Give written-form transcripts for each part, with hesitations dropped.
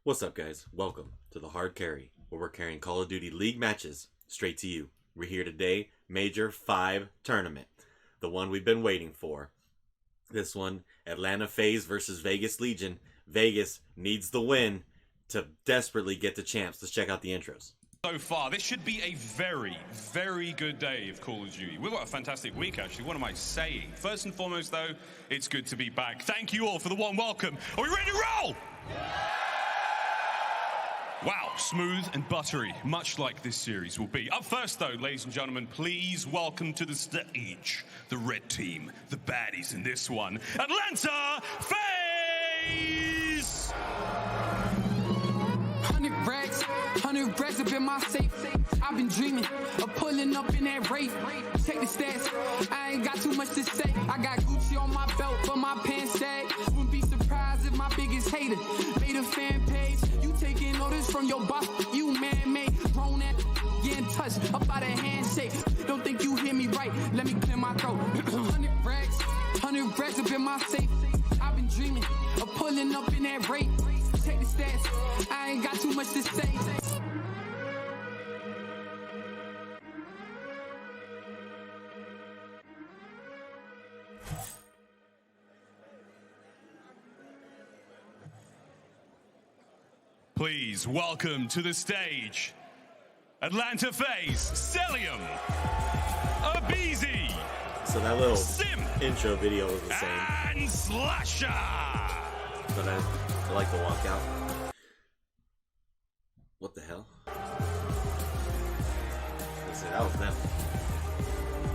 What's up, guys? Welcome to the Hard Carry, where we're carrying Call of Duty League matches straight to you. We're here today, Major 5 tournament, the one we've been waiting for. This one, Atlanta Faze versus Vegas Legion. Vegas needs the win to desperately get the champs. Let's check out the intros. So far, this should be a very, very good day of Call of Duty. We've got a fantastic week, actually. What am I saying? First and foremost, though, it's good to be back. Thank you all for the warm welcome. Are we ready to roll? Wow, smooth and buttery, much like this series will be. Up first, though, ladies and gentlemen, please welcome to the stage the red team, the baddies in this one, Atlanta Faze! 100 racks up in my safe. I've been dreaming of pulling up in that rate. Take the stats, I ain't got too much to say. I got Gucci on my belt, but my pants sag. Wouldn't be surprised if my biggest hater made a fan page. You taking orders from your boss, you man-made. Grown at getting touched up by the handshake. Don't think you hear me right, let me clear my throat. 100 racks up in my safe. I've been dreaming of pulling up in that rate. Take the stats, I ain't got too much to say. Please welcome to the stage Atlanta Faze, Celium, Abizi, So that little Sim, intro video was the same, and Slasher. but I like the walkout. What the hell? Let's see, that was them.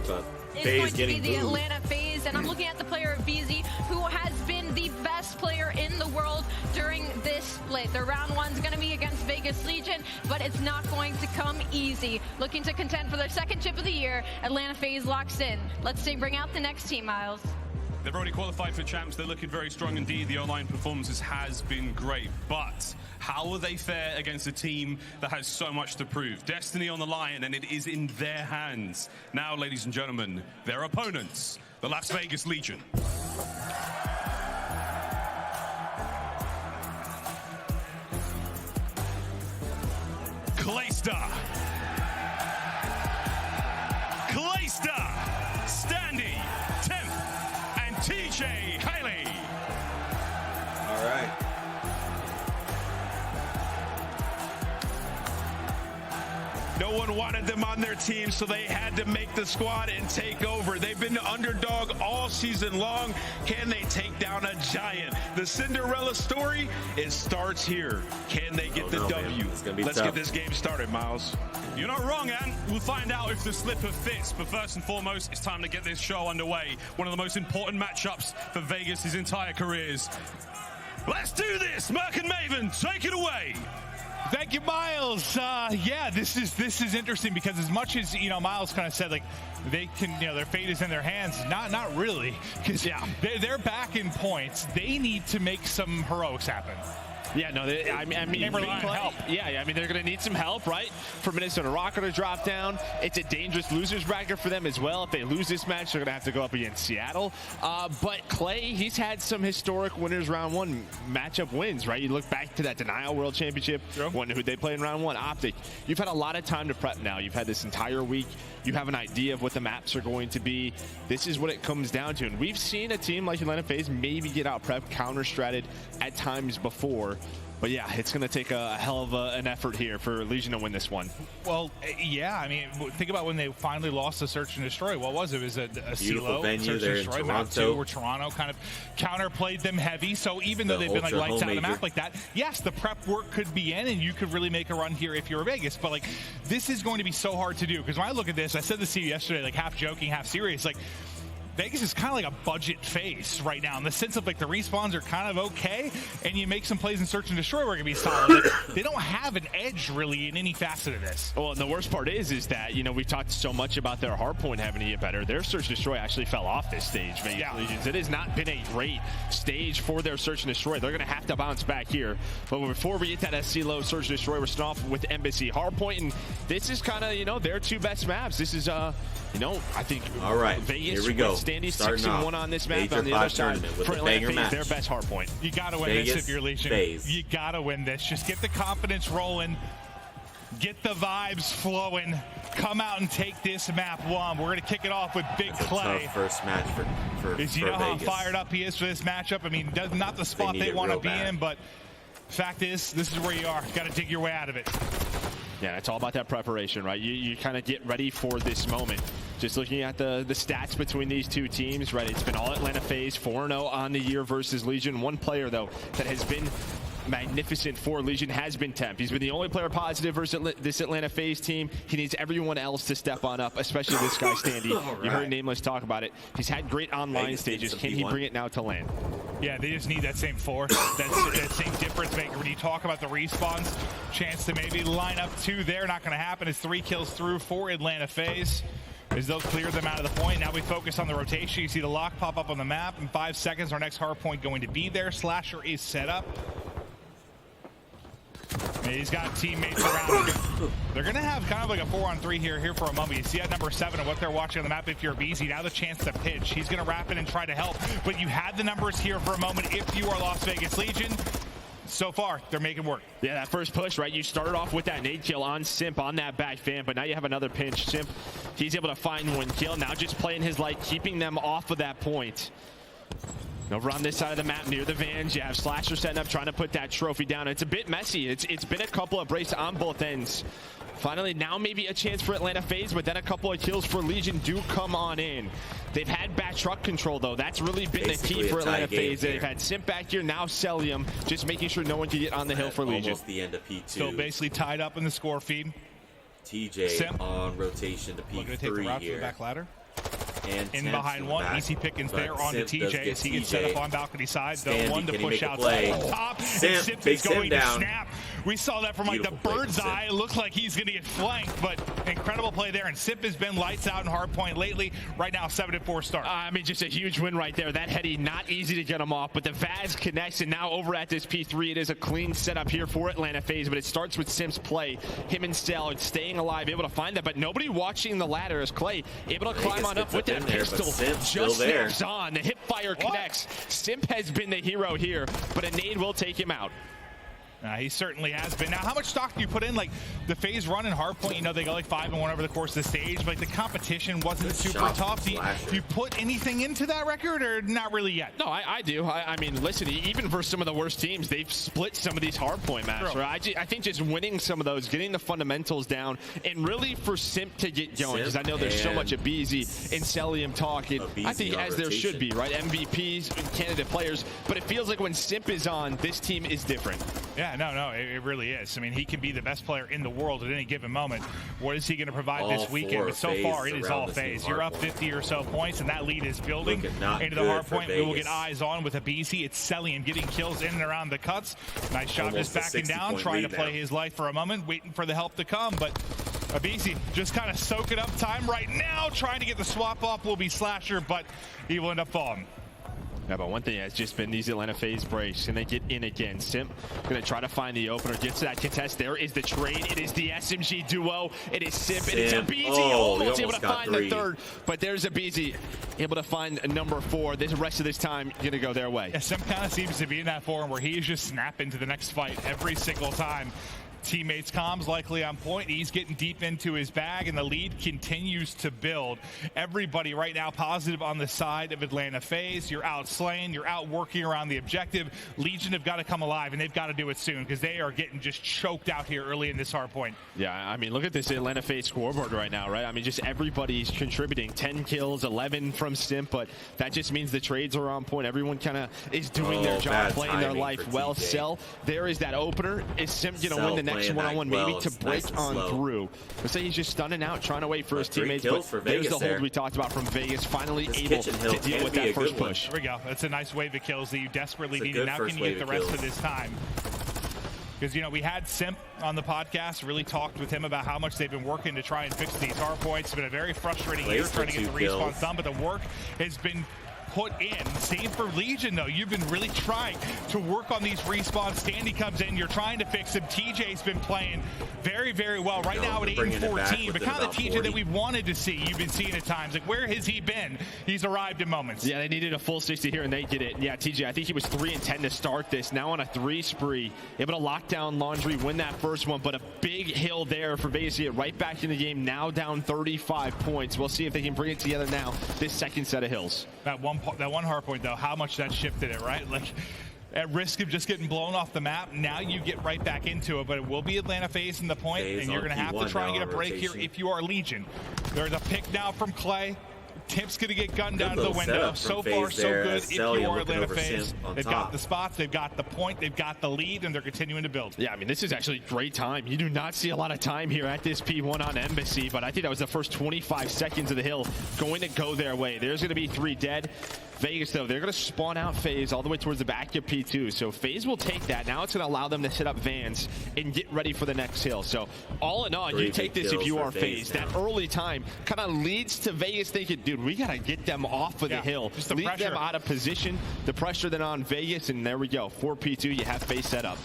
But Is Faze going to be getting the booed. Atlanta Faze, and I'm looking at the player of BZ, who has been the best player in the world during this split. Their round one's going to be against Vegas Legion, but it's not going to come easy. Looking to contend for their second chip of the year, Atlanta Faze locks in. Let's see, bring out the next team, Miles. They've already qualified for champs. They're looking very strong indeed. The online performances has been great, but how will they fare against a team that has so much to prove? Destiny on the line, and it is in their hands. Now, ladies and gentlemen, their opponents, the Las Vegas Legion. Clayster, Standy, Temp, and TJ Haley. All right. No one wanted them on their team, so they had to make the squad and take over. They've been the underdog all season long. Can they take down a giant? The Cinderella story, it starts here. Can they get the W? It's gonna be Let's tough. get this game started, Miles. You're not wrong, Ant. We'll find out if the slipper fits. But first and foremost, it's time to get this show underway. One of the most important matchups for Vegas' entire careers. Let's do this! Merc and Maven, take it away! Thank you, Miles. Yeah, this is interesting because as much as Miles kind of said like they can, their fate is in their hands. Not really, because they're back in points. They need to make some heroics happen. Yeah, no, I mean, help. Yeah, I mean, they're going to need some help, right? For Minnesota Rocket to drop down. It's a dangerous losers bracket for them as well. If they lose this match, they're going to have to go up against Seattle. But Clay, he's had some historic winners round one matchup wins, right? You look back to that Denial World Championship, one who they played in round one, Optic. You've had a lot of time to prep now. You've had this entire week. You have an idea of what the maps are going to be. This is what it comes down to. And we've seen a team like Atlanta Faze maybe get out prepped, counter-stratted at times before. But yeah, it's going to take a hell of an effort here for Legion to win this one. Well, yeah, I mean, think about when they finally lost the Search and Destroy. What was it? It was a CeeLo, venue Search there and in Destroy, map Toronto. 2, where Toronto kind of counterplayed them heavy. So even though they've been like lights out on a map like that, yes, the prep work could be in, and you could really make a run here if you're Vegas. But like, this is going to be so hard to do because when I look at this, I said this to you yesterday, like half joking, half serious, like. Vegas is kind of like a budget phase right now in the sense of like the respawns are kind of okay and you make some plays in Search and Destroy where it can be solid. They don't have an edge really in any facet of this. Well, and the worst part is that, we've talked so much about their hardpoint having to get better. Their Search and Destroy actually fell off this stage, Vegas Legions. It has not been a great stage for their Search and Destroy. They're going to have to bounce back here. But before we get that SC low Search and Destroy, we're starting off with Embassy hardpoint, and this is kind of, their two best maps. This is You know, I think all right, Vegas, here we go. Standy's 6-1 on this map. On the other side, for Atlanta Faze, their best hard point. You got to win Vegas, this if you're Legion. Faze. You got to win this. Just get the confidence rolling. Get the vibes flowing. Come out and take this map one. We're going to kick it off with Big Clay. Tough first match for you know how fired up he is for this matchup? I mean, not the spot they want to be in, but fact is, this is where you are. Got to dig your way out of it. Yeah, it's all about that preparation, right? You kind of get ready for this moment. Just looking at the stats between these two teams, right? It's been all Atlanta Faze, 4-0 on the year versus Legion. One player, though, that has been magnificent for Legion has been Temp. He's been the only player positive versus this Atlanta Faze team. He needs everyone else to step on up, especially this guy, Standy. Right. You heard Nameless talk about it. He's had great online stages. Can he bring it now to land? Yeah, they just need that same force, that same difference maker. When you talk about the respawns, chance to maybe line up two there, not going to happen. It's 3 kills through for Atlanta Faze. As they'll clear them out of the point. Now we focus on the rotation. You see the lock pop up on the map. In 5 seconds, our next hard point going to be there. Slasher is set up. He's got teammates around him. They're going to have kind of like a 4-on-3 here for a moment. You see at number 7 and what they're watching on the map if you're BZ. Now the chance to pitch. He's going to wrap it and try to help. But you had the numbers here for a moment if you are Las Vegas Legion. So far, they're making work. Yeah, that first push, right? You started off with that nade kill on Simp on that back fan, but now you have another pinch. Simp, he's able to find 1 kill. Now just playing his light, keeping them off of that point. Over on this side of the map near the Vans, you have Slasher setting up, trying to put that trophy down. It's a bit messy. It's been a couple of breaks on both ends. Finally, now maybe a chance for Atlanta Faze, but then a couple of kills for Legion do come on in. They've had back truck control, though. That's really been basically the key for Atlanta Faze. They've had Simp back here, now Celium, just making sure no one can get on the hill for Legion. Almost the end of P2. So basically tied up in the score feed. TJ Simp on rotation to P3 going to take the route for the back ladder. And in behind one, back. Easy pickings there on to TJ as he gets set up on balcony side. Standy, the one to push out top. Simp is going down. To snap. We saw that from like the bird's eye. It looks like he's going to get flanked, but incredible play there. And Simp has been lights out in hard point lately. Right now, 7-4 start. I mean, just a huge win right there. That heady, not easy to get him off, but the Vaz connects, and now over at this P3, it is a clean setup here for Atlanta Faze, but it starts with Simp's play. Him and Stel staying alive, able to find that, but nobody watching the ladder as Clay able to climb on up with that pistol. Just snaps on. The hip fire connects. Simp has been the hero here, but a nade will take him out. He certainly has been. Now, how much stock do you put in? Like, the Faze run in hardpoint, you know, they go like 5-1 over the course of the stage, but like, the competition wasn't super tough. Do you put anything into that record, or not really yet? No, I do. I mean, listen, even for some of the worst teams, they've split some of these hardpoint maps. Right? I think just winning some of those, getting the fundamentals down, and really for Simp to get going, because I know there's so much of BZ and Celium talking. I think as there should be, right? MVPs and candidate players, but it feels like when Simp is on, this team is different. Yeah. No, it really is. I mean, he can be the best player in the world at any given moment. What is he going to provide this weekend? But so far, it is all Faze. You're up 50 or so points, and that lead is building into the hard point. We will get eyes on with a BC. It's Celium getting kills in and around the cuts. Nice job just backing down, trying to play his life for a moment, waiting for the help to come. But Abisi just kind of soaking up time right now, trying to get the swap off will be Slasher, but he will end up falling. Yeah, but one thing has just been these Atlanta Faze breaks. Can they get in again? Simp going to try to find the opener. Gets to that contest. There is the trade. It is the SMG duo. It is Simp. It is Abizi. Almost able to find the third. But there's Abizi able to find number 4. The rest of this time going to go their way. Yeah, Simp kind of seems to be in that form where he's just snapping to the next fight every single time. Teammates comms likely on point. He's getting deep into his bag, and the lead continues to build. Everybody right now positive on the side of Atlanta Faze. You're out slaying. You're out working around the objective. Legion have got to come alive, and they've got to do it soon because they are getting just choked out here early in this hard point. Yeah, I mean, look at this Atlanta Faze scoreboard right now, right? I mean, just everybody's contributing. 10 kills, 11 from Simp, but that just means the trades are on point. Everyone kind of is doing their job, playing their life well. Cell, there is that opener. Is Simp going to win the next one-on-one maybe to break on through? Let's say he's just stunning out, trying to wait for his teammates, but there's the hold we talked about from Vegas, finally able to deal with that first push. There we go. That's a nice wave of kills that you desperately needed. Now can you get the rest of this time? Because, you know, we had Simp on the podcast, really talked with him about how much they've been working to try and fix these hard points. It's been a very frustrating year trying to get the respawns done, but the work has been put in. Same for Legion, though. You've been really trying to work on these respawns. Standy comes in. You're trying to fix him. TJ's been playing very, very well. Right now at 8-14, but kind of the TJ that we wanted to see. You've been seeing at times. Like, where has he been? He's arrived in moments. Yeah, they needed a full 60 here, and they get it. Yeah, TJ, I think he was 3-10 to start this. Now on a 3 spree, able to lock down Laundry, win that first one, but a big hill there for Vegas to get right back in the game. Now down 35 points. We'll see if they can bring it together now, this second set of hills. That one hard point, though, how much that shifted it, right? Like, at risk of just getting blown off the map, now you get right back into it, but it will be Atlanta Faze in the point, and you're going to have to try and get a break here if you are Legion. There's a pick now from Clay. Tip's going to get gunned down to the window. So far, so good if you are Atlanta Faze. They've got the spots, they've got the point, they've got the lead, and they're continuing to build. Yeah, I mean, this is actually great time. You do not see a lot of time here at this P1 on Embassy, but I think that was the first 25 seconds of the hill going to go their way. There's going to be 3 dead. Vegas, though, they're going to spawn out Faze all the way towards the back of P2. So Faze will take that. Now it's going to allow them to set up Vans and get ready for the next hill. So all in all, you take this if you are Faze. That early time kind of leads to Vegas thinking, dude, we got to get them off of the hill. Just the lead pressure. them out of position. The pressure then on Vegas, and there we go. For P2, you have Faze set up.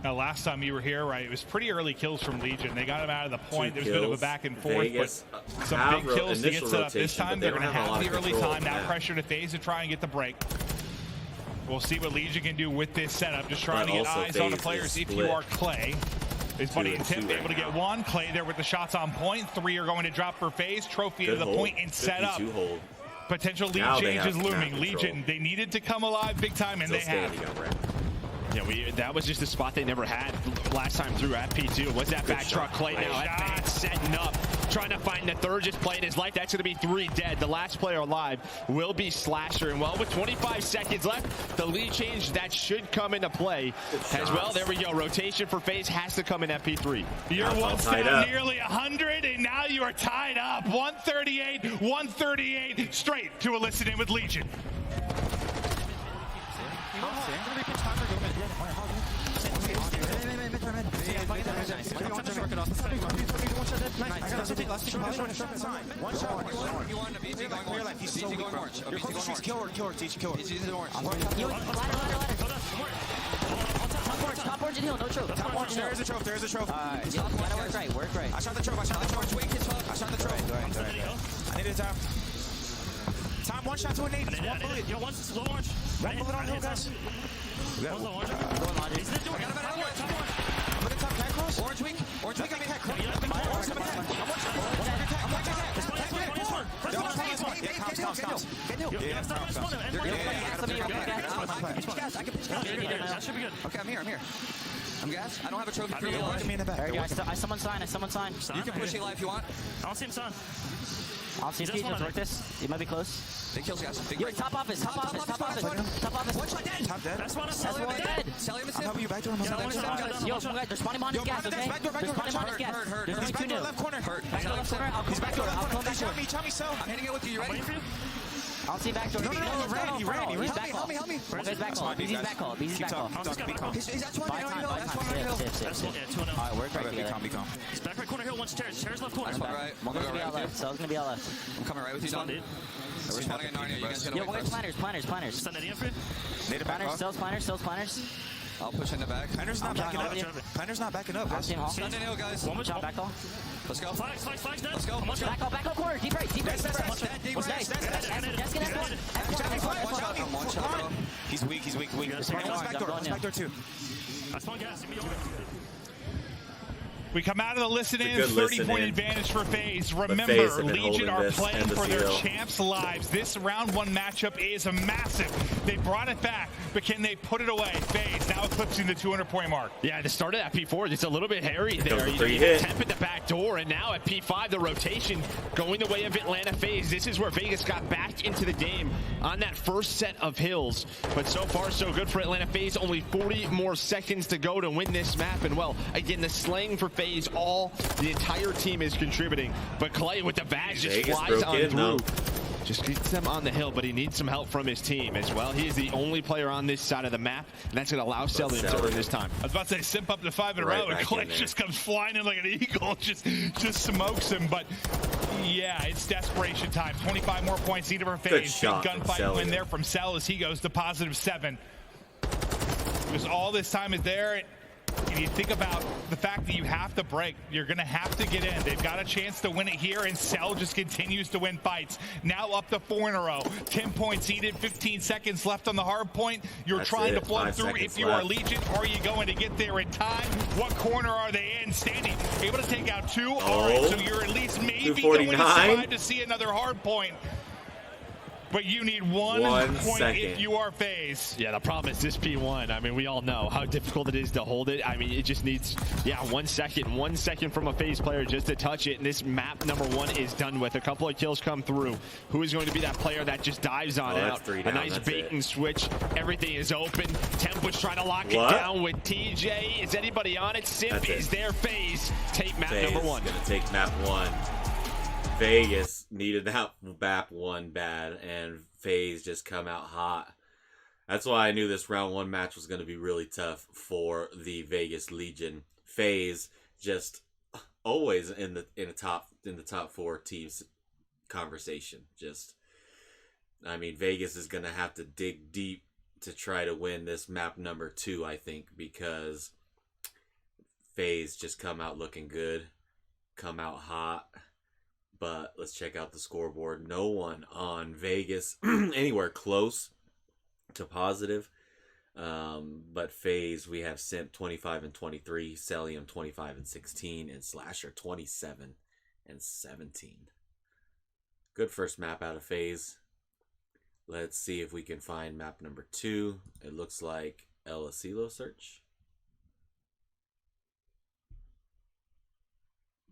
Now, last time you were here, right, it was pretty early kills from Legion. They got him out of the point. There's a bit of a back and forth, Vegas, but some big kills to get set up. This time, they're going to have the early time. Now yeah. pressure to Faze to try and get the break. We'll see what Legion can do with this setup. Just trying to get eyes on the players. If you are Clay, his buddy and Tip able to get one. Clay there with the shots on point. 3 are going to drop for Faze. Trophy to the point and set up. Potential lead change is looming. Legion, they needed to come alive big time, and they have. Yeah, that was just a spot they never had last time through at P2. Was that back truck Clay now? That man setting up, trying to find the third, just playing his life. That's going to be 3 dead. The last player alive will be Slasher. And well, with 25 seconds left, the lead change, that should come into play as well. There we go. Rotation for Faze has to come in at P3. You're one down, nearly 100, and now you are tied up. 138 straight to elicit in with Legion. Top orange and hill, no trope. Top orange and hill. There's a trope, there's a trope. Work right. I shot the trope, I shot the trope. I need a top. Tom, one shot to a nade. One bullet. Yo, one's low orange. One bullet on hill, guys. One's low orange. He's the door. I got him at top orange. I'm gonna top cat cross. Orange weak. Orange weak, I'm in cat cross. I'm one shot. Okay, I'm here. I'm gas. I don't have a trophy. I someone sign. You can push Eli if you want. I don't see him sign. I'll see if he just work this. He might be close. Big kills, guys. Big break. Top office. One shot dead. Top dead. That's one dead. Sally him. I'm helping you back door. Yo, they're spawning behind his gas, okay? They're spawning behind his gas. There's only 2 new. Back to the left corner. I'll come back door. Tell me so. I'm hitting it with you. You ready? I'll see back door. No, he ran. Help me. He's back call. He's back call. He's that 20 hill. That's one. Alright, work right together. He's back right corner hill. One stairs left corner. Right. Cell's gonna be all left. I'm coming right with you, Don. We're spawning at 90. You guys get away first. Planners. Send that in for you. Planners. I'll push in the back. Planner's not backing up. Guys. Send in hill, guys. One shot back call. Let's go. Flags. Let's go. Back call corner. Deep right. What's next? One shot, bro. He's weak. Back door too. That's one gas. We come out of the listen-in, 30-point advantage for Faze. Remember, Legion are playing for their champs' lives. This round 1 matchup is massive. They brought it back, but can they put it away? Faze now eclipsing the 200-point mark. Yeah, to start it at P4, it's a little bit hairy there. You temp at the back door, and now at P5, the rotation going the way of Atlanta Faze. This is where Vegas got back into the game on that first set of hills. But so far, so good for Atlanta Faze. Only 40 more seconds to go to win this map. And, well, again, the slaying for Faze, the entire team is contributing, but Clay with the badge just flies on through. Just keeps them on the hill, but he needs some help from his team as well. He is the only player on this side of the map, and that's going to allow Cellium to earn this time. I was about to say Simp up to 5 in a row, and Clay just comes flying in like an eagle, just smokes him. But yeah, it's desperation time. 25 more points needed for Faze. Big gunfight win there from Cell as he goes to +7. Because all this time is there. And you think about the fact that you have to break, you're going to have to get in. They've got a chance to win it here, and Cell just continues to win fights. Now up to 4 in a row. 10 points needed, 15 seconds left on the hard point. You're trying to flood through. If you are Legion, are you going to get there in time? What corner are they in? Standing, able to take out 2. All right, so you're at least maybe going to survive to see another hard point. But you need one point if you are Faze. Yeah, the problem is this P1. I mean, we all know how difficult it is to hold it. I mean, it just needs, 1 second. 1 second from a Faze player just to touch it. And this map number 1 is done with. A couple of kills come through. Who is going to be that player that just dives on out? A nice bait and switch. Everything is open. Tempu's trying to lock it down with TJ. Is anybody on it? Simp is there. Faze take map number 1. Gonna take map 1. Vegas needed that map 1 bad, and Faze just come out hot. That's why I knew this round 1 match was going to be really tough for the Vegas Legion. Faze just always in the top 4 teams conversation. I mean, Vegas is going to have to dig deep to try to win this map number 2, I think, because Faze just come out looking good, come out hot. But let's check out the scoreboard. No one on Vegas anywhere close to positive. But Faze, we have Simp 25 and 23, Cellium 25 and 16, and Slasher 27 and 17. Good first map out of Faze. Let's see if we can find map number 2. It looks like El Asilo search.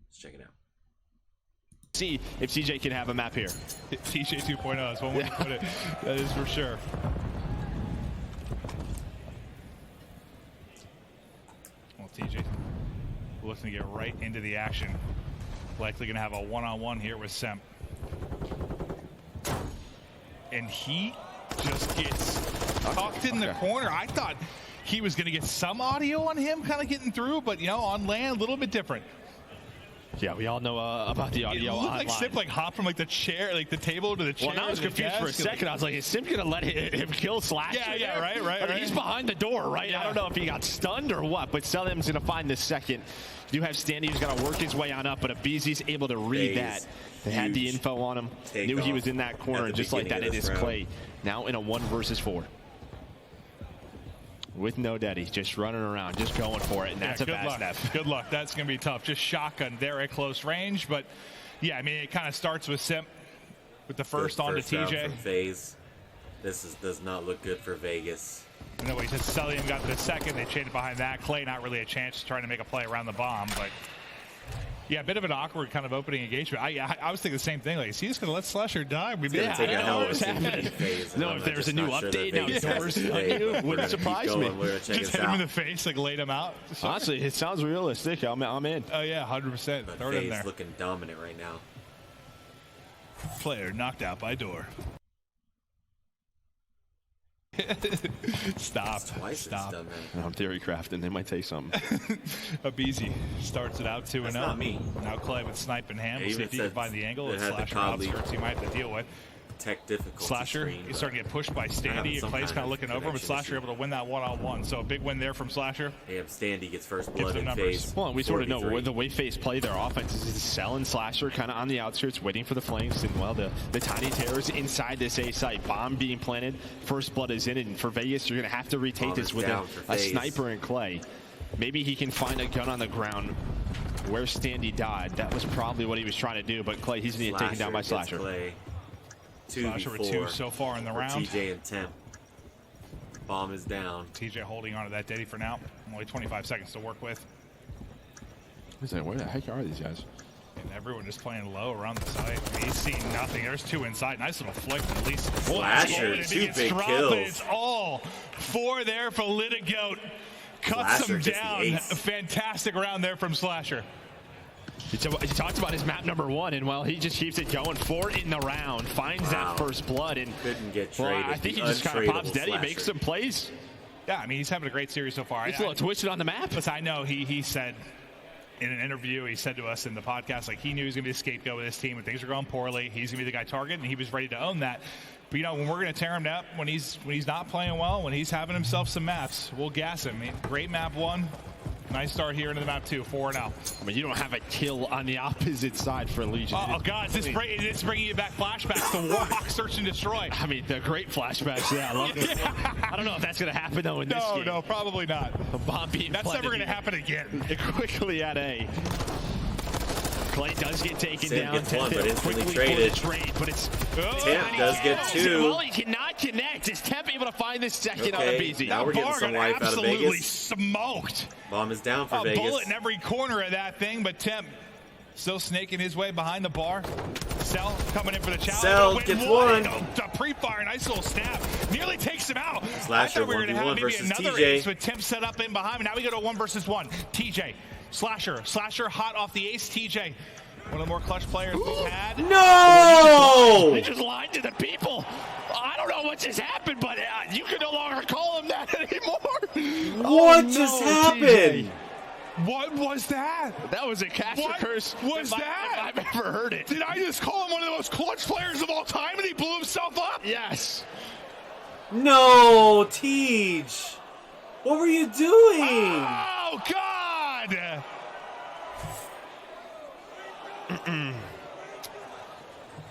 Let's check it out. See if TJ can have a map here. TJ 2.0 is one way to put it. That is for sure. Well, TJ looking to get right into the action. Likely going to have a one-on-one here with Simp. And he just gets tucked in the corner. I thought he was going to get some audio on him kind of getting through, but, on land, a little bit different. Yeah, we all know about the audio. It looked like Simp hopped from the chair, the table to the chair. Well, now I was confused for a second. I was like, is Simp gonna let him kill Slasher? Yeah, right. He's behind the door, right? Yeah. I don't know if he got stunned or what, but Cellium's gonna find the second. You have Standy who's gonna work his way on up, but Abizi's able to read that. They had the info on him, knew he was in that corner, and just like that, it is Clay. Now in a 1 versus 4. With no daddy, just running around, just going for it, and that's a bad snap. Good luck. That's going to be tough. Just shotgun there at close range, but yeah, I mean, it kind of starts with Simp with the first on to TJ. Faze. This does not look good for Vegas. You know, he said Cellium got the second. They traded behind that. Clay not really a chance, trying to make a play around the bomb, but yeah, a bit of an awkward kind of opening engagement. I was thinking the same thing. Like, is he just going to let Slasher die? I don't know what's happening. No, if there's a new update now, doors wouldn't surprise me. Just hit him in the face, laid him out. Honestly, it sounds realistic. I'm in. Oh yeah, 100%. Throw it in there. Looking dominant right now. Player knocked out by door. Stop. I'm theory crafting. They might take something. Abizi starts it out 2-0. That's not me. Now Clay with snipe in hand. We'll see if he can find the angle. It's Slasher outskirts he might have to deal with. Tech difficulty. Slasher, he's starting to get pushed by Standy. Clay's kind of looking over him, but Slasher able to win that one-on-one. So a big win there from Slasher. Yeah, Standy gets first blood in Faze. Well, we sort of know the way Faze play their offense is Cell and Slasher kind of on the outskirts waiting for the flanks, and well, the tiny terrors inside this A site. Bomb being planted. First blood is in it, and for Vegas, you're going to have to retake this with a sniper in Clay. Maybe he can find a gun on the ground where Standy died. That was probably what he was trying to do, but Clay, he's going to get taken down by Slasher. Slasher with 2 so far in the round. TJ and Temp. Bomb is down. TJ holding on to that Deddy for now. Only 25 seconds to work with. Where the heck are these guys? And everyone just playing low around the site. He's seeing nothing. There's 2 inside. Nice little flick at least. Slasher, 2 big kills. It's all 4 there for Litigoat. Cuts him down. A fantastic round there from Slasher. He talked about his map number 1, and well, he just keeps it going. 4 in the round, finds that first blood, and couldn't get traded. Well, I think he just kind of pops Daddy, makes some plays. Yeah, I mean, he's having a great series so far. He's a little twisted on the map. Listen, I know he said in an interview, he said to us in the podcast, like, he knew he was going to be the scapegoat with his team. When things are going poorly, he's going to be the guy targeted, and he was ready to own that. But, you know, when we're going to tear him up, when he's not playing well, when he's having himself some maps, we'll gas him. I mean, great map 1. Nice start here into the map 2, 4-0. I mean, you don't have a kill on the opposite side for Legion. Oh, God, is this bringing you back flashbacks to Warhawk Search and Destroy? I mean, the great flashbacks, yeah, I love it. Yeah. I don't know if that's going to happen, though, in this game. No, probably not. A bomb being That's never going to happen again. Quickly at A. Clay does get taken down. Gets one, but instantly traded. But it's Temp does get 2. Well, he cannot connect. Is Temp able to find this second on a BZ? Now we're getting some life out of Vegas. Absolutely smoked. Bomb is down for Vegas. A bullet in every corner of that thing, but Temp still snaking his way behind the bar. Cell coming in for the challenge. Cell gets 1. The pre-fire, nice little snap. Nearly takes him out. Slasher, I thought we were going to have maybe another TJ. ace with Temp set up in behind him. Now we go to 1-1. TJ, Slasher hot off the ace. TJ. One of the more clutch players we've had. No! They just lied to the people. I don't know what just happened, but you can no longer call him that anymore. What just happened? TJ. What was that? That was a caster curse. What was that? I've ever heard it. Did I just call him one of the most clutch players of all time and he blew himself up? Yes. No, Tej. What were you doing? Oh, God.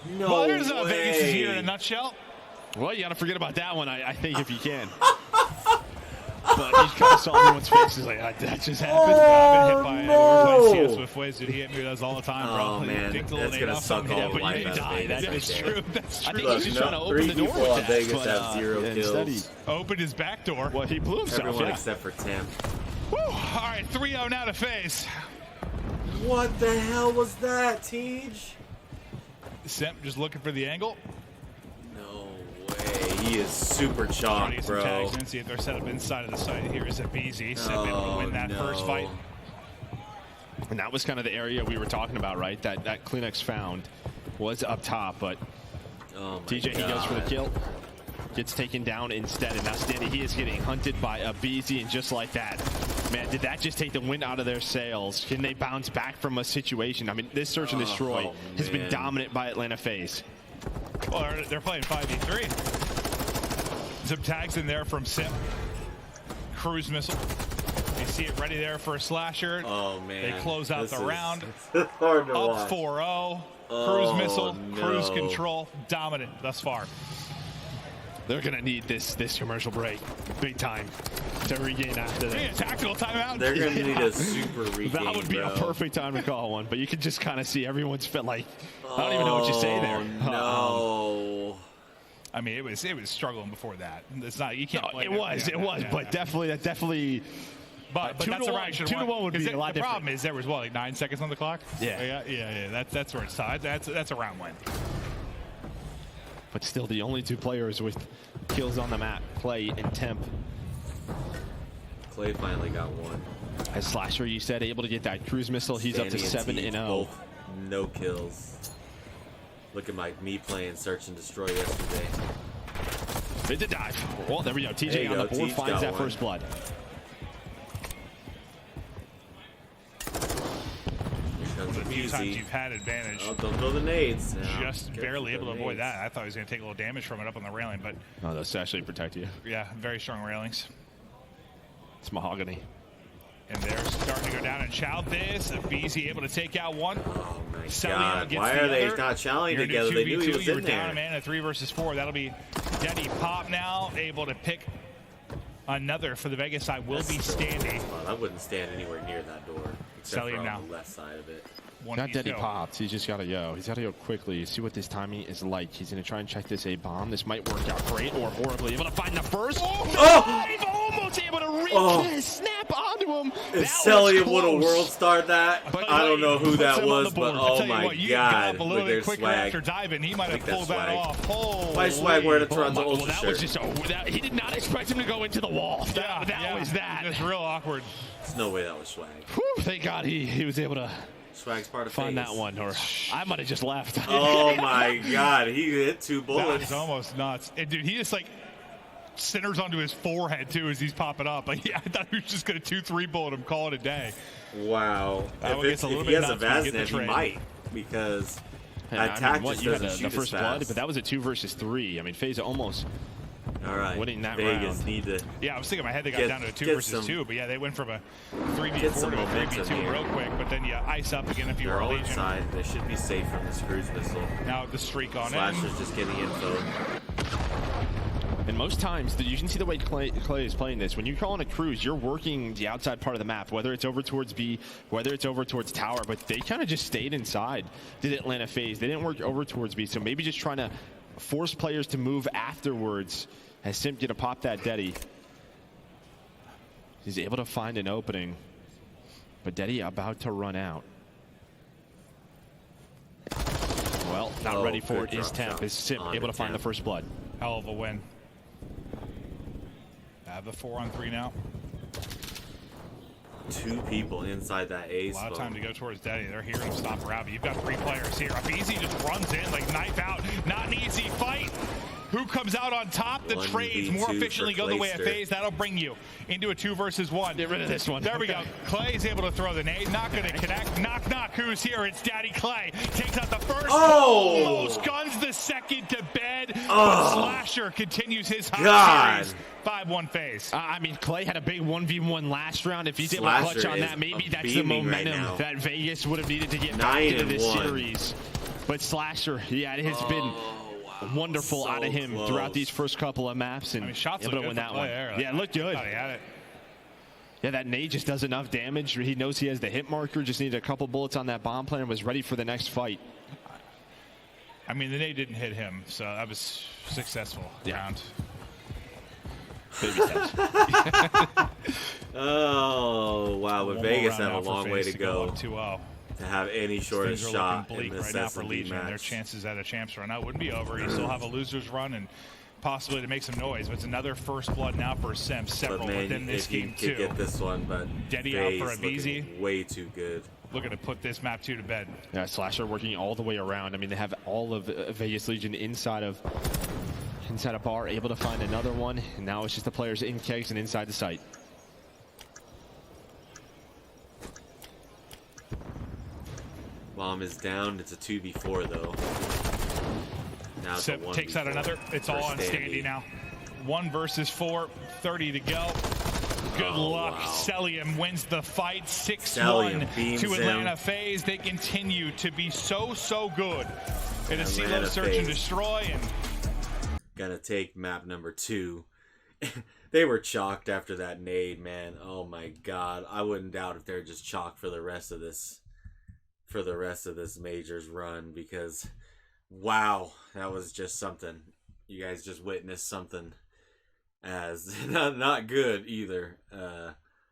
No well, there's way. Vegas is here in a nutshell. Well, you got to forget about that one, I think, if you can. But you kind of saw everyone's faces like, that just happened. I've been hit by we're playing CS with Faze. Dude, he hit me with us all the time, bro. Oh, man. That's going to suck all the life out of Vegas. That's true. That's true. I think he's just trying to open the door with on that. Vegas have 0 kills. Opened his back door. Well, he blew himself. Everyone except for Tim. Woo. All right, 3-0 now to Faze. What the hell was that, Tej? Simp just looking for the angle. No way. He is super chalk, bro. Tags in, see if they're set up inside of the site. Here is a BZ. Simp able to win that first fight. And that was kind of the area we were talking about, right? That Kleenex found was up top, but TJ, he goes for the kill. Gets taken down instead, and now Standy, he is getting hunted by a BZ, and just like that, man, did that just take the wind out of their sails? Can they bounce back from a situation? I mean, this search and destroy has been dominant by Atlanta Faze. Well, they're playing 5v3. Some tags in there from Simp. Cruise missile. You see it ready there for a slasher. Oh, man. They close out the round. Hard to Up watch. 4-0. Oh, Cruise missile, no. cruise control, dominant thus far. They're going to need this commercial break big time to regain after They need a that. tactical timeout. They're going to need a super regain, That would be bro. a perfect time to call one, but you can just kind of see everyone's fit like, I don't even know what you say there. No. I mean, it was struggling before that. It's not, you can't play It was, but definitely. But that's a right. 2-1 would be a lot different. The problem is there was, what, like 9 seconds on the clock? Yeah. Yeah. That's where it's tied. That's a round win. But still, the only 2 players with kills on the map, Clay and Temp. Clay finally got one. As Slasher, you said, able to get that cruise missile. He's up to 7-0. Both no kills. Look at me playing Search and Destroy yesterday. Bid to dive. Well, there we go. TJ on the board finds that first blood. A few times you've had advantage. Oh, don't throw the nades. No, just barely able to avoid that. I thought he was going to take a little damage from it up on the railing, but no, that's actually protect you. Yeah, very strong railings. It's mahogany. And they're starting to go down and chow this. BZ able to take out one. Oh my Celia God! gets Why the are they other. not challenging You're together? They knew he was you in were down a there. man in a 3 versus 4. That'll be Denny Pop now able to pick another for the Vegas side. Will be Standy. Well, I wouldn't stand anywhere near that door, except Celia for on now. the left side of it. Not Denny popped. He's just got to go. He's got to go quickly. See what this timing is like. He's going to try and check this A bomb. This might work out great or horribly. Able to find the first. Almost able to reach snap onto him. If Celia would have world starred that, I don't know who that was, but oh my God, look their quicker swag. after diving, he might have pulled that off. Why swag wearing a Toronto well, Ultra that shirt? was just he did not expect him to go into the wall. That was that. It's real awkward. There's no way that was swag. Whew, thank God he was able to Swag's part of Find Faze. that one, or I might have just left. Oh my God, he hit 2 bullets. That was almost nuts. And dude, he just like centers onto his forehead too as he's popping up. Like, yeah, I thought he was just gonna 2-3 bullet him, call it a day. Wow. If he has a Vaznet, he might, because attack just doesn't shoot the first as blood, fast. but that was a 2 versus 3. I mean, Faze almost winning that Vegas round. need to. Yeah, I was thinking in my head they got down to a 2 versus 2, but yeah, they went from a 3v4 to a 3v2 real quick, but then you ice up again if you're a Legion. Inside, they should be safe from this cruise missile. Now the streak on Slasher's just getting info. And most times, you can see the way Clay is playing this. When you call on a cruise, you're working the outside part of the map, whether it's over towards B, whether it's over towards Tower, but they kind of just stayed inside, did Atlanta Faze. They didn't work over towards B, so maybe just trying to force players to move afterwards as Simp gonna pop that Deddy. He's able to find an opening, but Deddy about to run out. Well, not ready for it is Temp. Is Simp able to find the first blood? Hell of a win. Have the 4-on-3 now. 2 people inside that A A lot of spawn. time to go towards Daddy. They're here to stop around, but you've got 3 players here. Easy just runs in, like knife out. Not an easy fight. Who comes out on top? The trades more efficiently go the way of Faze. That'll bring you into a 2 versus 1. Get rid of this one. There we go. Clay's able to throw the nade. Not going to connect. Knock, knock. Who's here? It's Daddy Clay. Takes out the first. Oh! Almost guns the second to bed. But Slasher continues his hot series. 5-1 Faze. I mean, Clay had a big 1v1 last round. If he's able to clutch on that, maybe that's the momentum that Vegas would have needed to get back into this series. But Slasher, yeah, it has been wonderful out of him throughout these first couple of maps, and shots able to win that one. Yeah, it looked good. He had it. Yeah, that nade just does enough damage. He knows he has the hit marker, just needed a couple bullets on that bomb plan and was ready for the next fight. I mean, the nade didn't hit him, so that was successful round. Baby steps. Oh, wow. But Vegas have a long way to go 2-0. to have any sort of shot in bleak this right now for S&D Legion. Their match. chances at a champs run out wouldn't be over. You still have a losers run and possibly to make some noise. But it's another first blood now for Simp. Several within this game too. Get this one, but Deddy out for a looking way too good. Looking to put this map 2 to bed. Yeah, Slasher working all the way around. I mean, they have all of Vegas Legion inside of bar, able to find another one, and now it's just the players in kegs and inside the site. Bomb is down. It's a 2v4 though. Now it's Simp takes out another. It's all on Standy now. 1 versus 4. 30 to go. Good luck. Wow. Celium wins the fight. 6-1 to Atlanta him. Faze. They continue to be so good in a CeeLo search and destroy. And gonna take map number 2. They were chalked after that nade, man. Oh my God. I wouldn't doubt if they're just chalked for the rest of this majors run, because wow, that was just something. You guys just witnessed something as not good either,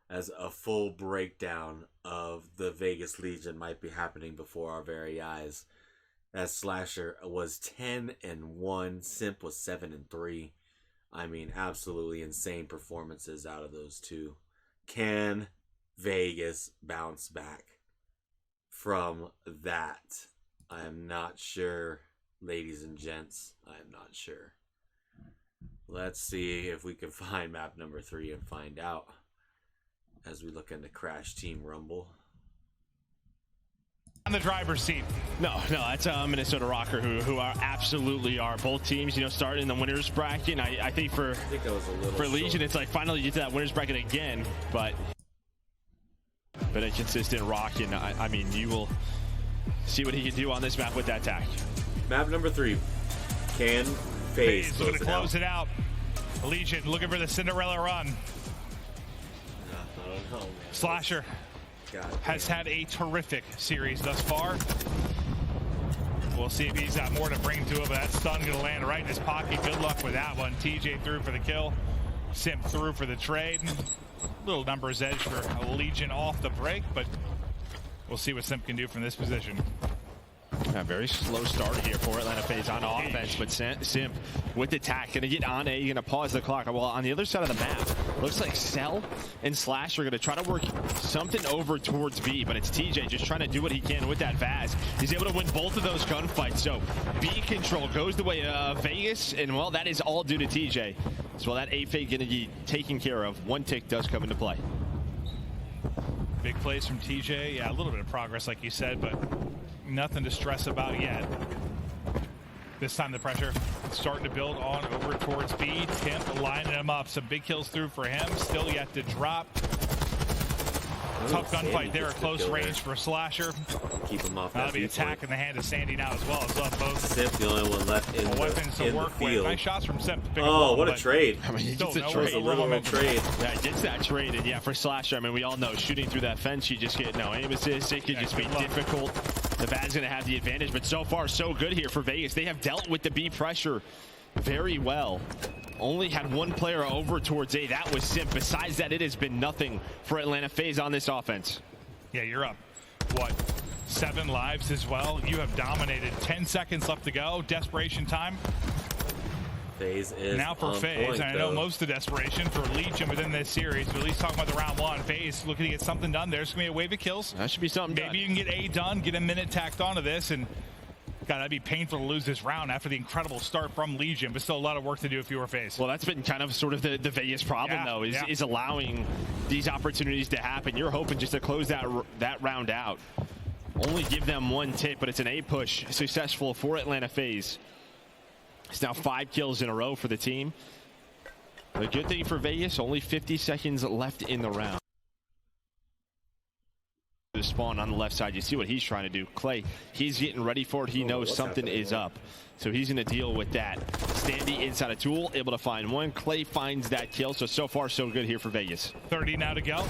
as a full breakdown of the Vegas Legion might be happening before our very eyes. As Slasher was 10-1, Simp was 7-3. I mean, absolutely insane performances out of those two. Can Vegas bounce back from that? I am not sure, ladies and gents. I am not sure. Let's see if we can find map number 3 and find out as we look into Crash Team Rumble. on the driver's seat. No, that's Minnesota Rocker, who are absolutely are. Both teams, starting in the winners bracket. And I think that was a little for Legion, short. It's like finally you get to that winners bracket again, but a consistent Rock, and I mean, you will see what he can do on this map with that tack. Map number 3. Can Faze looking to close it out. Legion looking for the Cinderella run. I don't know, man. Slasher has had a terrific series thus far. We'll see if he's got more to bring to it, but that stun going to land right in his pocket. Good luck with that one. TJ through for the kill. Simp through for the trade. Little numbers edge for a Legion off the break, but we'll see what Simp can do from this position. A very slow start here for Atlanta Faze on offense, but Simp with the attack, going to get on A, going to pause the clock. Well, on the other side of the map, Looks like Cell and Slash are going to try to work something over towards B, but it's TJ just trying to do what he can with that Faze. He's able to win both of those gunfights, so B control goes the way of Vegas, and well, that is all due to TJ. So that A fake going to be taken care of. One tick does come into play. Big plays from TJ. Yeah, a little bit of progress, like you said, but nothing to stress about yet. This time the pressure starting to build on over towards B. Timp lining him up. Some big kills through for him. Still yet to drop. Tough gunfight there at close range for Slasher. Keep him off. That'll be attack in the hand of Sandy now as well. So both Simp, the only one left in weapons to work with. Nice shots from Simp. Oh, what a trade! I mean, he gets a trade. A little trade. Yeah, he gets that trade, and yeah, for Slasher, I mean, we all know shooting through that fence, you just get no aim assist. It could just be difficult. The Bad's going to have the advantage, but so far so good here for Vegas. They have dealt with the B pressure very well. Only had one player over towards A. That was Simp. Besides that, it has been nothing for Atlanta Faze on this offense. Yeah, you're up. What? 7 lives as well. You have dominated. 10 seconds left to go. Desperation time. Faze is now for Faze. I know most of the desperation for Legion within this series, but at least talking about the round 1. Faze looking to get something done. There's going to be a wave of kills. That should be something Maybe you can get A done, get a minute tacked onto this, and God, that'd be painful to lose this round after the incredible start from Legion, but still a lot of work to do if you were Faze. Well, that's been kind of sort of the Vegas problem, though, is allowing these opportunities to happen. You're hoping just to close that round out. Only give them one tick, but it's an A push successful for Atlanta Faze. It's now 5 kills in a row for the team. The good thing for Vegas, only 50 seconds left in the round. The spawn on the left side, you see what he's trying to do. Clay, he's getting ready for it. He knows something is up, so he's going to deal with that. Standy inside a tool, able to find one. Clay finds that kill, so far so good here for Vegas. 30 now to go.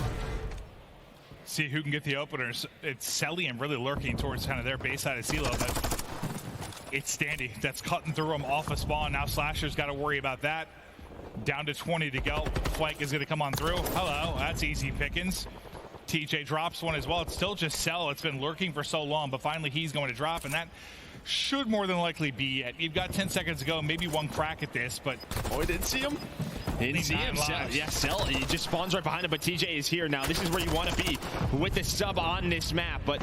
See who can get the openers. It's Selly and really lurking towards kind of their base side of CeeLo, but it's Standy that's cutting through him off a spawn. Now Slasher's got to worry about that. Down to 20 to go. Flank is going to come on through. Hello, that's easy pickings. TJ drops one as well. It's still just Cell. It's been lurking for so long, but finally he's going to drop, and that should more than likely be it. You've got 10 seconds to go, maybe one crack at this, but oh, he didn't see him. Didn't see him. Cell, he just spawns right behind him, but TJ is here now. This is where you want to be with the sub on this map, but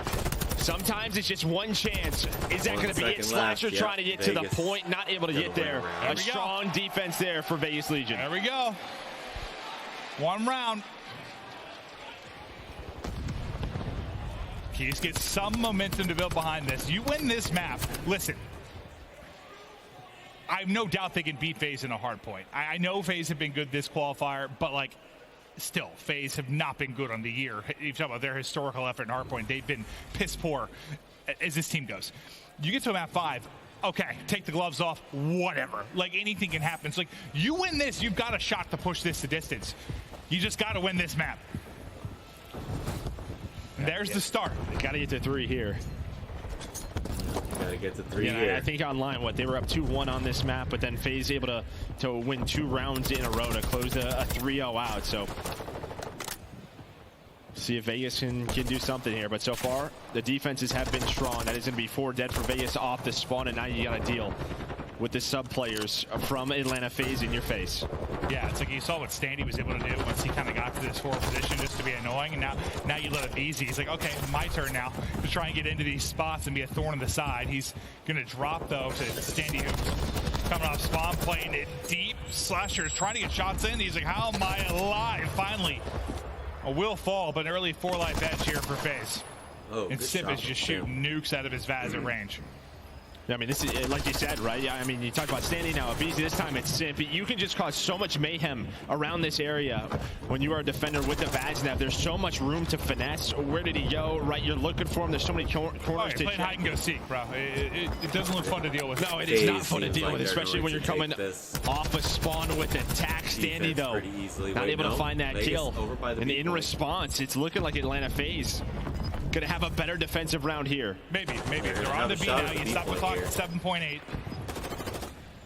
sometimes it's just one chance. Is that going to be it? Slasher trying to get Vegas to the point, not able to get there. A strong defense there for Vegas Legion. There we go. One round. Just get some momentum to build behind this. You win this map. Listen, I have no doubt they can beat Faze in a hard point. I know Faze have been good this qualifier, but like, still, Faze have not been good on the year. You talk about their historical effort in hard point. They've been piss poor as this team goes. You get to a map 5. Okay, take the gloves off, whatever. Like, anything can happen. It's like, you win this, you've got a shot to push this to distance. You just got to win this map. There's the start. Got to get to 3 here. Got to get to 3 here. I think online, they were up 2-1 on this map, but then Faze able to win 2 rounds in a row to close a 3-0 out. So see if Vegas can do something here. But so far, the defenses have been strong. That is going to be 4 dead for Vegas off the spawn, and now you got to deal with the sub players from Atlanta Faze in your face. Yeah, it's like you saw what Standy was able to do once he kind of got to this 4th position just to be annoying, and now you let it be easy. He's like, okay, my turn now to try and get into these spots and be a thorn in the side. He's going to drop, though, to Standy, who's coming off spawn, playing it deep. Slasher is trying to get shots in. He's like, how am I alive? Finally, a will fall, but an early 4-life edge here for Faze. Oh, and Sip is just shooting nukes out of his Vaz at range. I mean, this is, like you said, right? I mean, you talk about Standing now. Beezy, this time it's Simp. You can just cause so much mayhem around this area when you are a defender with the Vaznev. There's so much room to finesse. Where did he go? Right, you're looking for him. There's so many corners to playing hide and go seek, bro. It doesn't look fun to deal with. No, it is not fun to deal with, especially when you're coming off a spawn with attack. Standy, though, not able to find that kill. And in response, it's looking like Atlanta Faze gonna have a better defensive round here. Maybe. They're on the B now. You stop the clock at 7.8.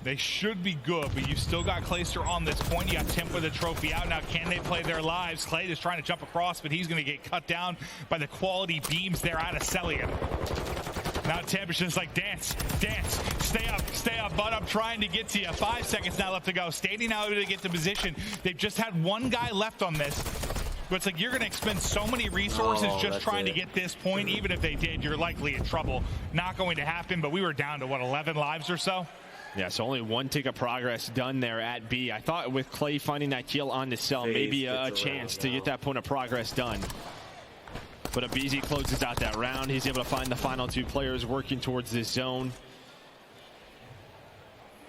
They should be good, but you still got Clayster on this point. You got Timp with a trophy out. Now, can they play their lives? Clay is trying to jump across, but he's going to get cut down by the quality beams there out of Celia. Now Tibbs just like dance, dance, stay up, bud. I'm trying to get to you. 5 seconds now left to go. Standing now to get to position. They've just had one guy left on this. But it's like you're going to expend so many resources just trying to get this point. Even if they did, you're likely in trouble. Not going to happen, but we were down to, what, 11 lives or so? Yeah, so only one tick of progress done there at B. I thought with Clay finding that kill on the cell, maybe a chance to get that point of progress done. But Abizi closes out that round. He's able to find the final 2 players working towards this zone.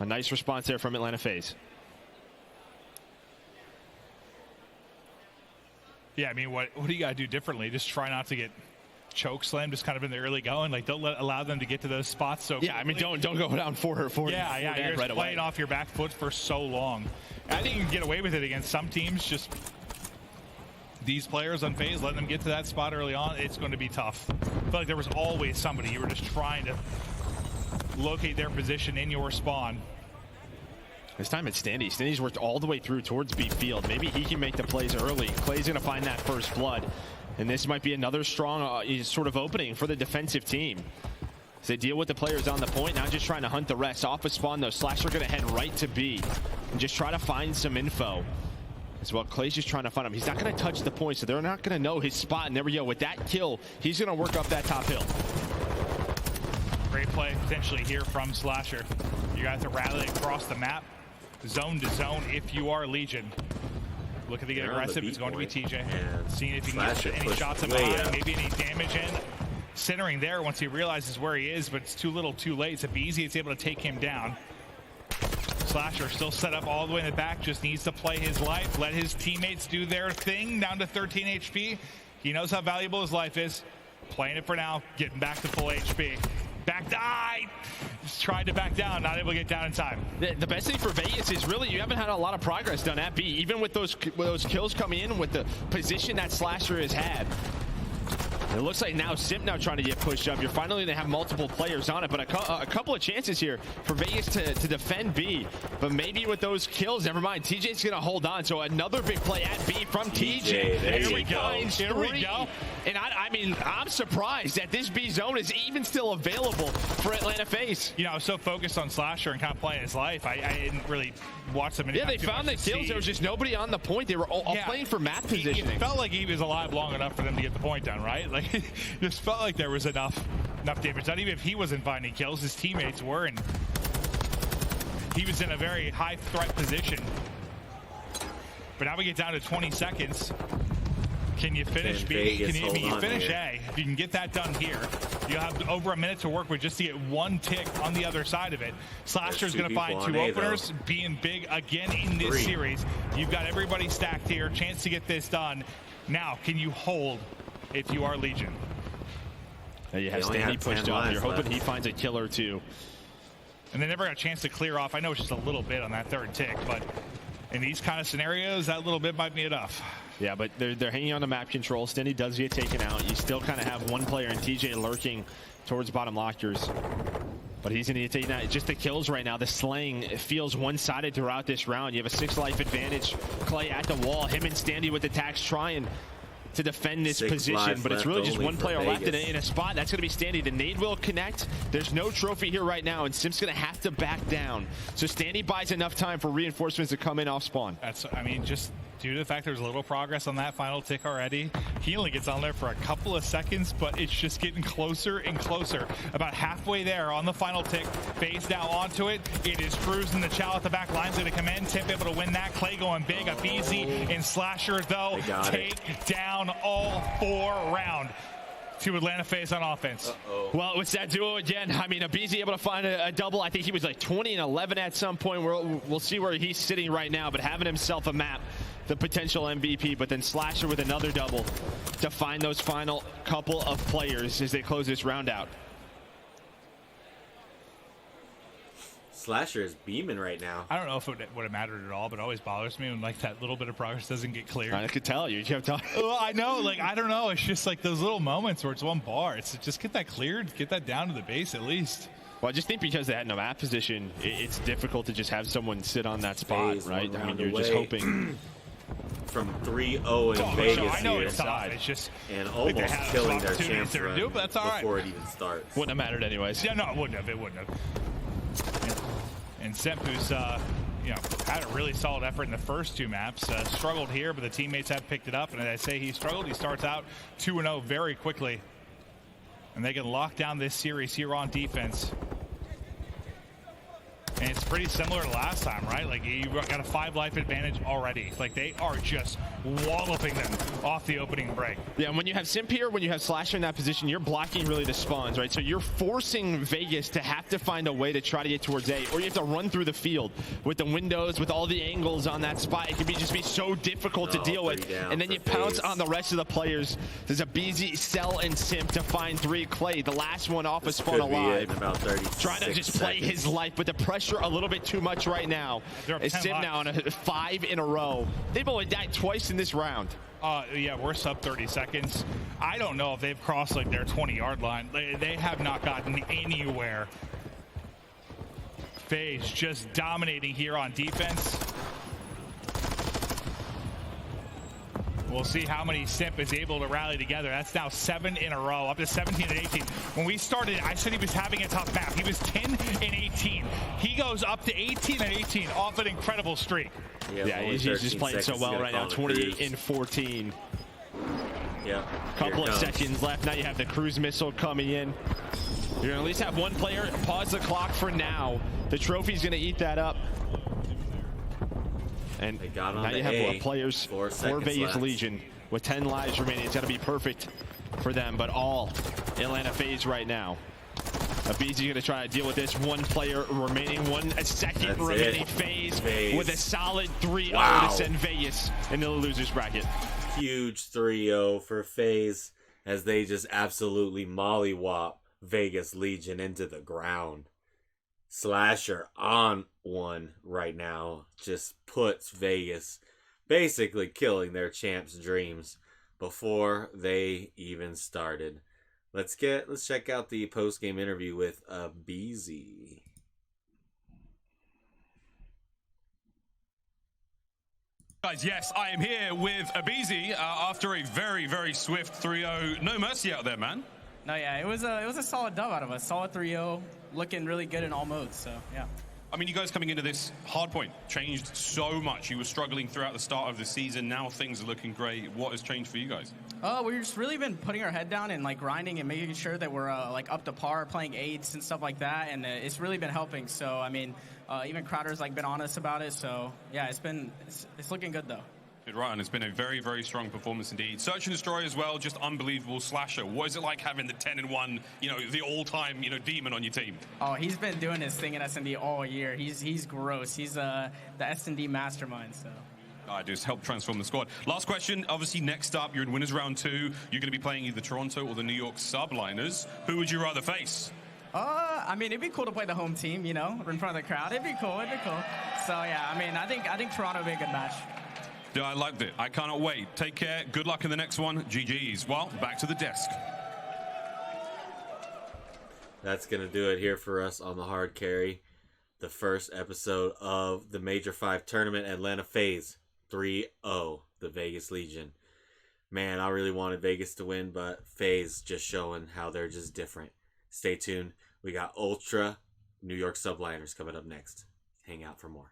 A nice response there from Atlanta Faze. Yeah, I mean, what do you got to do differently? Just try not to get choke slam, just kind of in the early going. Like, don't allow them to get to those spots so quickly. I mean, don't go down for her. Yeah, you're just playing off your back foot for so long. I think you can get away with it against some teams. Just these players on Faze, letting them get to that spot early on, it's going to be tough. I feel like there was always somebody. You were just trying to locate their position in your spawn. This time it's Standy. Standy's worked all the way through towards B field. Maybe he can make the plays early. Clay's going to find that first blood. And this might be another strong sort of opening for the defensive team. As they deal with the players on the point, now just trying to hunt the rest. Off a spawn, though, Slasher going to head right to B and just try to find some info. As well, Clay's just trying to find him. He's not going to touch the point, so they're not going to know his spot. And there we go. With that kill, he's going to work up that top hill. Great play potentially here from Slasher. You got to rally across the map, zone to zone if you are Legion. Looking to get aggressive. It's going to be TJ. Seeing if he can get any shots up behind, maybe any damage in. Centering there once he realizes where he is, but it's too little too late. It's Abizi. It's able to take him down. Slasher still set up all the way in the back. Just needs to play his life. Let his teammates do their thing. Down to 13 HP. He knows how valuable his life is. Playing it for now. Getting back to full HP. Back died. Just tried to back down, not able to get down in time. The best thing for Vegas is really you haven't had a lot of progress done at B, even with those kills coming in with the position that Slasher has had. It looks like now Simp now trying to get pushed up. You're finally going to have multiple players on it, but a couple of chances here for Vegas to defend B. But maybe with those kills, never mind. TJ's going to hold on. So another big play at B from TJ. There we go. Here we go. And I mean, I'm surprised that this B zone is even still available for Atlanta Faze. You know, I was so focused on Slasher and kind of playing his life. I didn't really watch them. Yeah, they found the kills. There was just nobody on the point. They were all playing for map positioning. It felt like he was alive long enough for them to get the point done, right? Like, it just felt like there was enough damage. Not even if he wasn't finding kills, his teammates were, and he was in a very high threat position. But now we get down to 20 seconds. Can you finish B? Can you finish A? If you can get that done here, you'll have over a minute to work with just to get one tick on the other side of it. Slasher's going to find 2 openers, being big again in this series. You've got everybody stacked here. Chance to get this done. Now, can you hold if you are Legion? You have Standy pushed up. You're hoping he finds a kill or 2. And they never got a chance to clear off. I know it's just a little bit on that third tick, but in these kind of scenarios, that little bit might be enough. Yeah, but they're hanging on to map control. Standy does get taken out. You still kind of have one player in TJ lurking towards bottom lockers. But he's going to get taken out. Just the kills right now. The slaying feels one-sided throughout this round. You have a 6 life advantage. Clay at the wall. Him and Standy with attacks trying to defend this position, but it's really just one player left in a spot. That's going to be Standy. The nade will connect. There's no trophy here right now, and Simp's going to have to back down. So Standy buys enough time for reinforcements to come in off spawn. I mean, just due to the fact there's a little progress on that final tick already. He only gets on there for a couple of seconds, but it's just getting closer and closer. About halfway there on the final tick. Faze now onto it. It is cruising. The Chow at the back line's going to come in. Tip able to win that. Clay going big. Abizi and Slasher, though, take down all 4 round to Atlanta Faze on offense. Well, it's that duo again. I mean, Abizi able to find a double. I think he was like 20 and 11 at some point. We'll see where he's sitting right now, but having himself a map, the potential MVP, but then Slasher with another double to find those final couple of players as they close this round out. Slasher is beaming right now. I don't know if it would have mattered at all, but it always bothers me when like that little bit of progress doesn't get cleared. I could tell you. Well, I know, like, I don't know. It's just like those little moments where it's one bar. It's just get that cleared, get that down to the base at least. Well, I just think because they had no map position, it's difficult to just have someone sit on that spot, right? I mean, you're just hoping. from 3-0 in Vegas I know here, it's tough. It's just and almost killing their chance run but that's all right. before it even starts. Wouldn't have mattered anyways. Yeah, no, it wouldn't have. It wouldn't have. And Sempu's, had a really solid effort in the first two maps. Struggled here, but the teammates have picked it up. And as I say, he struggled. He starts out 2-0 very quickly. And they can lock down this series here on defense. And it's pretty similar to last time, right? Like, you got a 5-life advantage already. Like, they are just walloping them off the opening break. Yeah, and when you have Simp here, when you have Slasher in that position, you're blocking really the spawns, right? So you're forcing Vegas to have to find a way to try to get towards A, or you have to run through the field with the windows, with all the angles on that spot. It can just be so difficult to deal with. And then you pounce on the rest of the players. There's a BZ, Cell, and Simp to find 3. Clay, the last one off a spawn alive. About 30 trying to just play his life, but the pressure a little bit too much right now. It's Simp now on a 5 in a row. They've only died twice in this round. Yeah, we're sub 30 seconds. I don't know if they've crossed like their 20-yard line. They have not gotten anywhere. Faze just dominating here on defense. We'll see how many Simp is able to rally together. That's now 7 in a row, up to 17 and 18. When we started, I said he was having a tough map. He was 10 and 18. He goes up to 18 and 18 off an incredible streak. Yeah, he's just playing so well right now. 28 and 14. Yeah. Couple of seconds left. Now you have the cruise missile coming in. You're going to at least have one player pause the clock for now. The trophy's going to eat that up. And now you have players for Vegas Legion with 10 lives remaining. It's got to be perfect for them, but all Atlanta Faze right now. BZ going to try to deal with this. One player remaining, 1 second remaining. Faze with a solid 3-0 to send Vegas into the losers bracket. Huge 3-0 for Faze as they just absolutely mollywop Vegas Legion into the ground. Slasher on one right now just puts Vegas basically killing their champs' dreams before they even started. Let's check out the post-game interview with BZ. Guys, yes, I am here with Abizi after a very, very swift 3-0. No mercy out there, man. No, yeah, it was a solid dub out of us. Solid 3-0, looking really good in all modes, so yeah. I mean, you guys coming into this hardpoint changed so much. You were struggling throughout the start of the season. Now things are looking great. What has changed for you guys? We've just really been putting our head down and like grinding and making sure that we're like up to par, playing aids and stuff like that, and it's really been helping. So I mean, even Crowder's like been honest about it. So yeah, it's looking good though. Good, right, and it's been a very, very strong performance indeed. Search and Destroy as well, just unbelievable Slasher. What is it like having the 10-1, the all-time, demon on your team? Oh, he's been doing his thing in S&D all year. He's gross. He's the S&D mastermind, so. I just help transform the squad. Last question, obviously next up, you're in Winners Round 2. You're going to be playing either Toronto or the New York Subliners. Who would you rather face? I mean, it'd be cool to play the home team, in front of the crowd. It'd be cool. So yeah, I mean, I think Toronto would be a good match. Yeah, I liked it. I cannot wait. Take care. Good luck in the next one. GG's. Well, back to the desk. That's going to do it here for us on the Hard Carry. The first episode of the Major 5 tournament, Atlanta Faze 3-0, the Vegas Legion. Man, I really wanted Vegas to win, but Faze just showing how they're just different. Stay tuned. We got Ultra New York Subliners coming up next. Hang out for more.